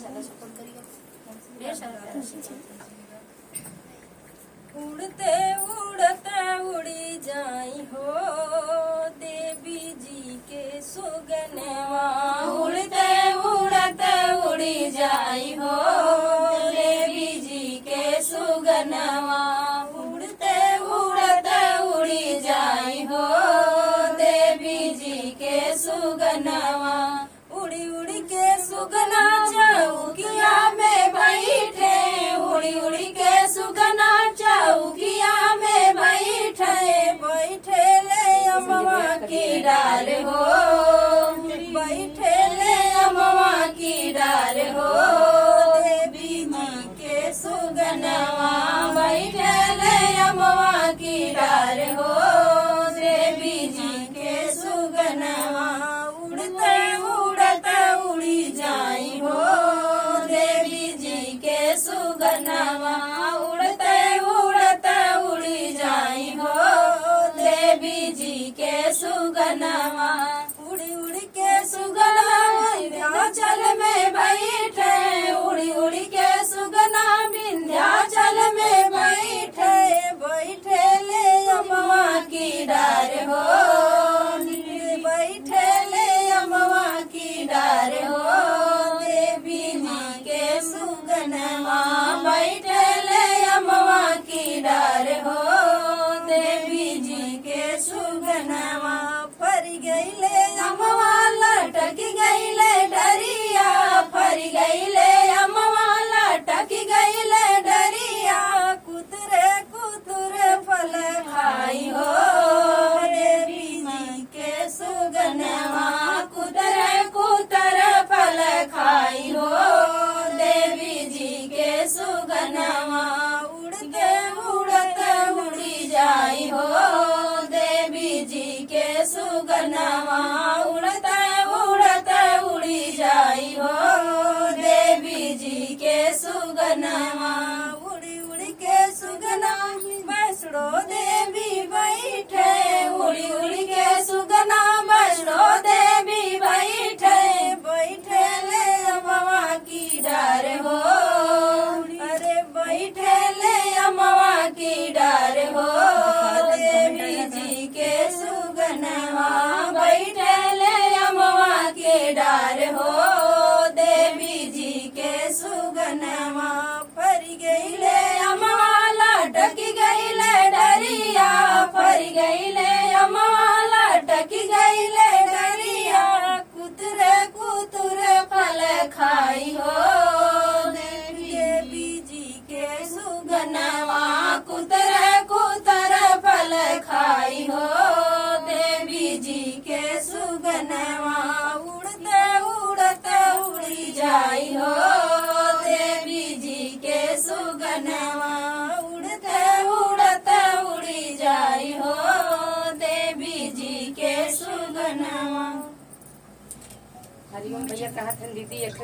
ज्यादा सपोर्ट करिए, ढेर सारा प्यार दीजिए। उड़ते उड़ते उड़ी जाई हो देवी जी के सुगनवा, उड़ते उड़ते उड़ी जाई हो देवी जी के सुगनवा, उड़ते उड़ते उड़ी जाई हो देवी जी के सुगनवा, उड़ी उड़ी के सुगना चौकिया में बैठे, उड़ी उड़ी के सुगना चौकिया में बैठे, बैठे ले अमवा की डाल हो, बैठे ले अमवा की डाल हो देवी जी के सुगनवा, बैठे ले अमवा की डाल हो देवी जी के सुगनवा, उड़ते उड़ते उड़ी जाई हो देवी जी के सुगनवा, उड़ते उड़ते उड़ी जाई हो देवी जी के सुगनवा, उड़ी उड़ी के सुगना विंध्याचल में बैठे, उड़ी उड़ी के सुगना विंध्याचल में बैठे, बैठे ले अमवा की डार हो, बैठे ले अमवा की डार हो देवी माँ के सुगनवा, बैठे ले अमवा की डार हो देवी जी के सुगनवा, फर गईले अमवा लटक गईले डरिया, फर गईले अमवा लटक गईले डरिया, कुतरे कुतरे फल खाई हो देवी जी के सुगनवा, कुतर कुतर फल खाई हो देवी जी के सुगनवा, उड़ते उड़ते उड़ी जाई हो देवी जी के सुगनवा, उड़ते उड़ते उड़ी जाई हो देवी जी के सुगनवा, उड़ी उड़ी के सुगना वैष्णो देवी बैठे, उड़ी उड़ी के सुगना वैष्णो देवी बैठे, बैठे ले अमवा की डार हो, अरे बैठे ले अमवा की डार हो देवी जी के सुगनवा, बैठे ले अमवा के डार हो देवी जी के सुगनवा, फर गईले अमवा लटक गईले डरिया, फर गईले अमवा लटक गईले डरिया, कुतरे कुतरे फल खाई हो देवी जी के सुगनवा, कुतर कुतर फल खाई हो देवी जी के सुगनवा, उड़ते उड़ते उड़ी जाई हो देवी जी के सुगनवा, उड़ते उड़ते उड़ी जाई हो देवी जी के सुगनवा। हरिओम भैया कहा था दीदी एक